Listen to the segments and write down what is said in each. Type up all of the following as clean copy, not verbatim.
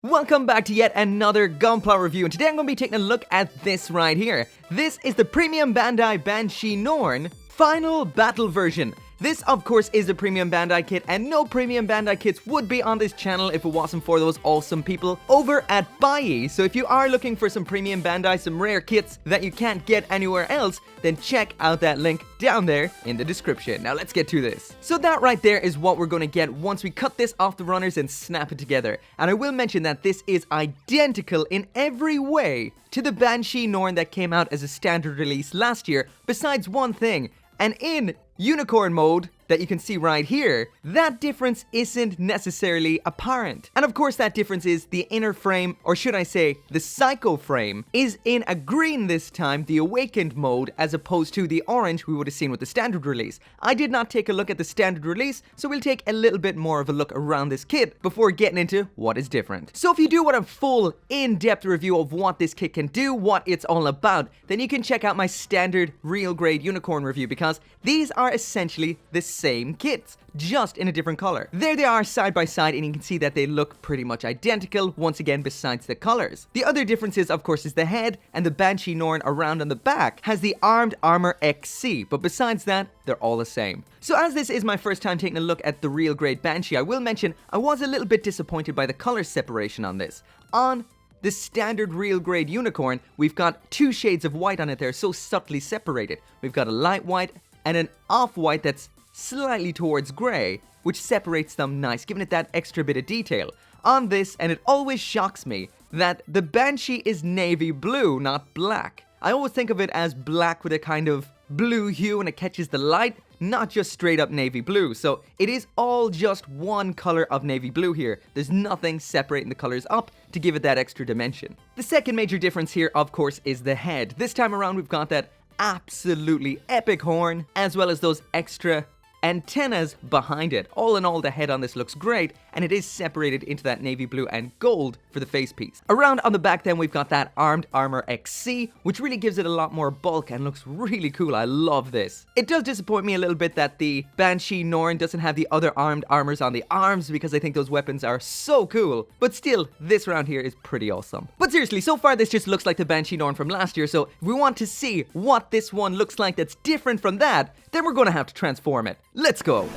Welcome back to yet another Gunpla review, and today I'm going to be taking a look at this right here. This is the Premium Bandai Banshee Norn Final Battle version. This, of course, is a Premium Bandai kit, and no Premium Bandai kits would be on this channel if it wasn't for those awesome people over at BUYEE. So if you are looking for some Premium Bandai, some rare kits that you can't get anywhere else, then check out that link down there in the description. Now let's get to this. So that right there is what we're going to get once we cut this off the runners and snap it together. And I will mention that this is identical in every way to the Banshee Norn that came out as a standard release last year, besides one thing. And in unicorn mode that you can see right here, that difference isn't necessarily apparent. And of course that difference is the inner frame, or should I say the psycho frame, is in a green this time, the awakened mode, as opposed to the orange we would have seen with the standard release. I did not take a look at the standard release, so we'll take a little bit more of a look around this kit before getting into what is different. So if you do want a full in-depth review of what this kit can do, what it's all about, then you can check out my standard real grade unicorn review, because these are essentially the same kits, just in a different color. There they are side by side, and you can see that they look pretty much identical, once again besides the colors. The other differences, of course, is the head, and the Banshee Norn around on the back has the Armed Armor XC, but besides that, they're all the same. So as this is my first time taking a look at the real grade Banshee, I will mention I was a little bit disappointed by the color separation on this. On the standard real grade unicorn, we've got two shades of white on it. They're so subtly separated. We've got a light white and an off-white that's slightly towards grey, which separates them nice, giving it that extra bit of detail. On this, and it always shocks me, that the Banshee is navy blue, not black. I always think of it as black with a kind of blue hue and it catches the light, not just straight up navy blue. So it is all just one color of navy blue here. There's nothing separating the colors up to give it that extra dimension. The second major difference here, of course, is the head. This time around we've got that absolutely epic horn, as well as those extra antennas behind it. All in all, the head on this looks great, and it is separated into that navy blue and gold for the face piece. Around on the back then, we've got that Armed Armor XC, which really gives it a lot more bulk and looks really cool. I love this. It does disappoint me a little bit that the Banshee Norn doesn't have the other armed armors on the arms, because I think those weapons are so cool, but still, this round here is pretty awesome. But seriously, so far this just looks like the Banshee Norn from last year, so if we want to see what this one looks like that's different from that, then we're gonna have to transform it. Let's go!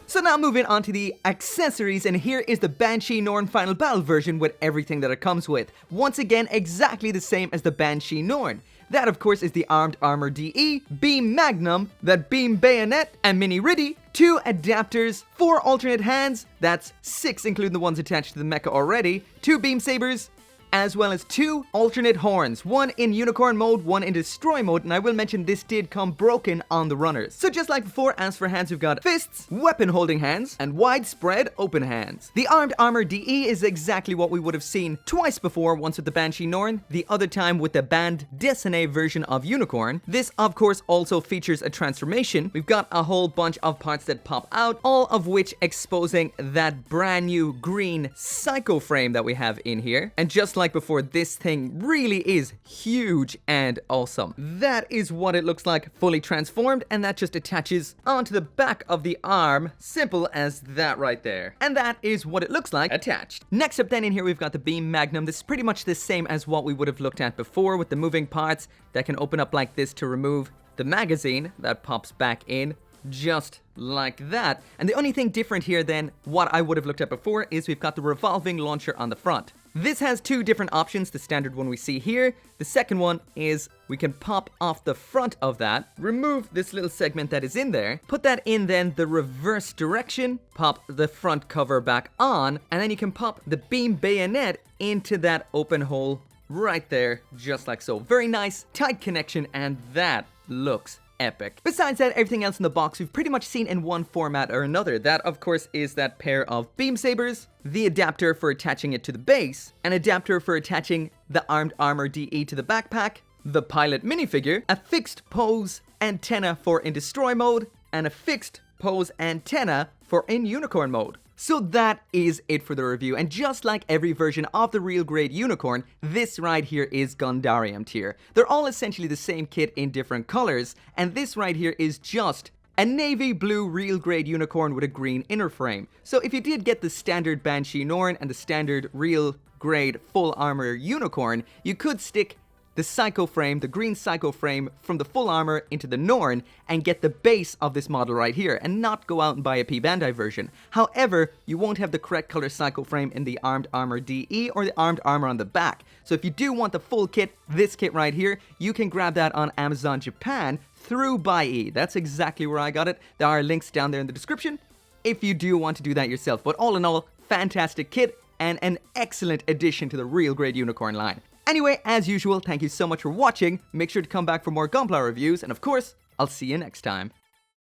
So now moving on to the accessories, and here is the Banshee Norn Final Battle version with everything that it comes with. Once again, exactly the same as the Banshee Norn. That, of course, is the Armed Armor DE, Beam Magnum, that Beam Bayonet, and Mini Riddy, 2 adapters, 4 alternate hands, that's 6 including the ones attached to the mecha already, 2 Beam Sabers, as well as 2 alternate horns, one in unicorn mode, one in destroy mode, and I will mention this did come broken on the runners. So just like before, as for hands, we've got fists, weapon holding hands, and widespread open hands. The Armed Armor DE is exactly what we would have seen twice before, once with the Banshee Norn, the other time with the Band Dessinée version of Unicorn. This, of course, also features a transformation. We've got a whole bunch of parts that pop out, all of which exposing that brand new green psycho frame that we have in here. And just like like before, this thing really is huge and awesome. That is what it looks like fully transformed, and that just attaches onto the back of the arm. Simple as that right there. And that is what it looks like attached. Next up then in here, we've got the beam magnum. This is pretty much the same as what we would have looked at before, with the moving parts that can open up like this to remove the magazine that pops back in, just like that. And the only thing different here than what I would have looked at before is we've got the revolving launcher on the front. This has two different options, the standard one we see here. The second one is we can pop off the front of that, remove this little segment that is in there, put that in then the reverse direction, pop the front cover back on, and then you can pop the beam bayonet into that open hole right there, just like so. Very nice, tight connection, and that looks epic. Besides that, everything else in the box we've pretty much seen in one format or another. That, of course, is that pair of beam sabers, the adapter for attaching it to the base, an adapter for attaching the Armed Armor DE to the backpack, the pilot minifigure, a fixed pose antenna for in destroy mode, and a fixed pose antenna for in unicorn mode. So that is it for the review, and just like every version of the real grade unicorn, this right here is Gundarium tier. They're all essentially the same kit in different colors, and this right here is just a navy blue real grade unicorn with a green inner frame. So if you did get the standard Banshee Norn and the standard real grade full armor unicorn, you could stick the psycho frame, the green psycho frame from the full armor into the Norn and get the base of this model right here and not go out and buy a P-Bandai version. However, you won't have the correct color psycho frame in the Armed Armor DE or the Armed Armor on the back. So if you do want the full kit, this kit right here, you can grab that on Amazon Japan through BUYEE. That's exactly where I got it. There are links down there in the description if you do want to do that yourself. But all in all, fantastic kit and an excellent addition to the real grade unicorn line. Anyway, as usual, thank you so much for watching. Make sure to come back for more Gunpla reviews, and of course, I'll see you next time.